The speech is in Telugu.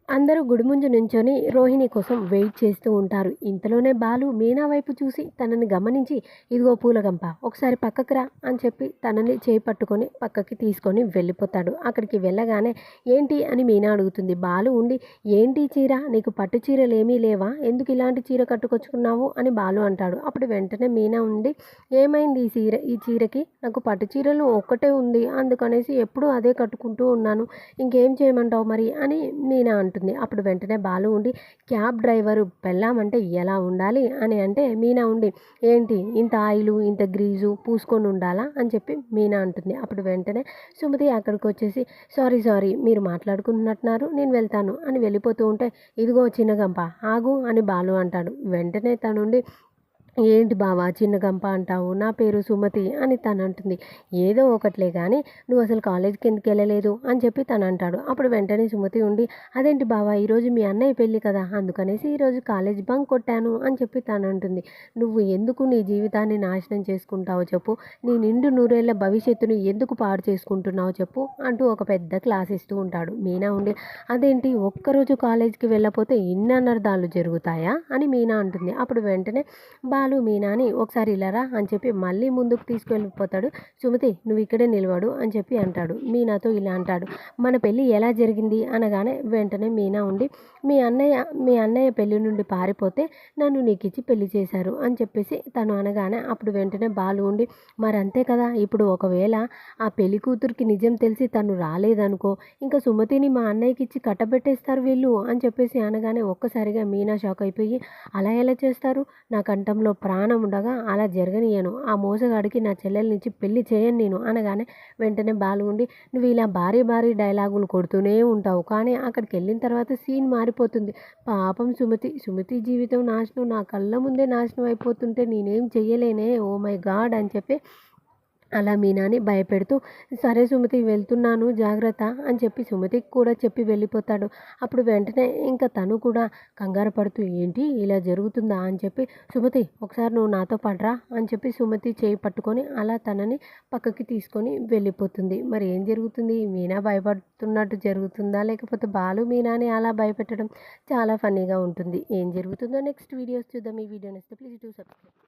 అందరూ గుడి ముందు నుంచొని రోహిణి కోసం వెయిట్ చేస్తూ ఉంటారు. ఇంతలోనే బాలు మీనా వైపు చూసి తనని గమనించి, "ఇదిగో పూలగంప, ఒకసారి పక్కకి రా" అని చెప్పి తనని చేయి పట్టుకొని పక్కకి తీసుకొని వెళ్ళిపోతాడు. అక్కడికి వెళ్ళగానే ఏంటి అని మీనా అడుగుతుంది. బాలు ఉండి, "ఏంటి చీర? నీకు పట్టు చీరలేమీ లేవా? ఎందుకు ఇలాంటి చీర కట్టుకొచ్చుకున్నావు?" అని బాలు అంటాడు. అప్పుడు వెంటనే మీనా ఉండి, "ఏమైంది ఈ చీరకి? నాకు పట్టు చీరలు ఒక్కటే ఉంది, అందుకనేసి ఎప్పుడూ అదే కట్టుకుంటూ ఉన్నాను. ఇంకేం చేయమంటావు మరి" అని మీనా అంటుంది. అప్పుడు వెంటనే బాలు ఉండి, "క్యాబ్ డ్రైవరు పెళ్ళామంటే ఎలా ఉండాలి" అని అంటే మీనా ఉండి, "ఏంటి ఇంత ఆయిలు ఇంత గ్రీజు పూసుకొని ఉండాలా" అని చెప్పి మీనా అంటుంది. అప్పుడు వెంటనే సుమతి అక్కడికి వచ్చేసి, సారీ మీరు మాట్లాడుకుంటున్నట్టున్నారు, నేను వెళ్తాను" అని వెళ్ళిపోతూ ఉంటే, "ఇదిగో చిన్నగంప ఆగు" అని బాలు అంటాడు. వెంటనే తనుండి, "ఏంటి బావా చిన్న గంప అంటావు? నా పేరు సుమతి" అని తనంటుంది. "ఏదో ఒకట్లే కానీ నువ్వు అసలు కాలేజ్‌కి ఎందుకు వెళ్ళలేదు" అని చెప్పి తనంటాడు. అప్పుడు వెంటనే సుమతి ఉండి, "అదేంటి బావా ఈరోజు మీ అన్నయ్య పెళ్ళి కదా, అందుకనేసి ఈరోజు కాలేజ్ బంక్ కొట్టాను" అని చెప్పి తనంటుంది. "నువ్వు ఎందుకు నీ జీవితాన్ని నాశనం చేసుకుంటావో చెప్పు, నీ నిండు నూరేళ్ల భవిష్యత్తుని ఎందుకు పాడు చేసుకుంటున్నావో చెప్పు" అంటూ ఒక పెద్ద క్లాస్ ఇస్తూ ఉంటాడు. మీనా ఉండి, "అదేంటి ఒక్కరోజు కాలేజ్‌కి వెళ్ళకపోతే ఇన్ని అనర్థాలు జరుగుతాయా" అని మీనా అంటుంది. అప్పుడు వెంటనే మీనాని, "ఒకసారి ఇలా రా" అని చెప్పి మళ్ళీ ముందుకు తీసుకెళ్ళిపోతాడు. "సుమతి నువ్వు ఇక్కడే నిలబడు" అని చెప్పి అంటాడు. మీనాతో ఇలా అంటాడు, "మన పెళ్ళి ఎలా జరిగింది" అనగానే వెంటనే మీనా ఉండి, మీ అన్నయ్య పెళ్ళి నుండి పారిపోతే నన్ను నీకిచ్చి పెళ్లి చేశారు" అని చెప్పేసి తను అనగానే అప్పుడు వెంటనే బాలు ఉండి, "మరంతే కదా, ఇప్పుడు ఒకవేళ ఆ పెళ్లి కూతురికి నిజం తెలిసి తను రాలేదనుకో, ఇంకా సుమతిని మా అన్నయ్యకిచ్చి కట్టబెట్టేస్తారు వీళ్ళు" అని చెప్పేసి అనగానే ఒక్కసారిగా మీనా షాక్ అయిపోయి, "అలా ఎలా చేస్తారు? నా కంఠంలో ప్రాణం ఉండగా అలా జరగనియ్యను. ఆ మోసగాడికి నా చెల్లెలనిచ్చి పెళ్లి చేయను నేను" అనగానే వెంటనే బాలు ఉండి, "నువ్వు ఇలా భారీ డైలాగులు కొడుతూనే ఉంటావు, కానీ అక్కడికెళ్ళిన తర్వాత సీన్ మారిపోతుంది. పాపం సుమతి జీవితం నాశనం, నా కళ్ళ ముందే నాశనం అయిపోతుంటే నేనేం చెయ్యలేనే, ఓ మై గాడ్" అని చెప్పి అలా మీనాని భయపెడుతూ, "సరే సుమతి వెళ్తున్నాను జాగ్రత్త" అని చెప్పి సుమతికి కూడా చెప్పి వెళ్ళిపోతాడు. అప్పుడు వెంటనే ఇంకా తను కూడా కంగారు పడుతూ, "ఏంటి ఇలా జరుగుతుందా" అని చెప్పి, "సుమతి ఒకసారి నువ్వు నాతో పాటు రా" అని చెప్పి సుమతి చేయి పట్టుకొని అలా తనని పక్కకి తీసుకొని వెళ్ళిపోతుంది. మరి ఏం జరుగుతుంది? మీనా భయపడుతున్నట్టు జరుగుతుందా? లేకపోతే బాలు మీనాని అలా భయపెట్టడం చాలా ఫన్నీగా ఉంటుంది. ఏం జరుగుతుందో నెక్స్ట్ వీడియోస్ చూద్దాం. ఈ వీడియో నచ్చితే ప్లీజ్ డూ సబ్స్క్రైబ్.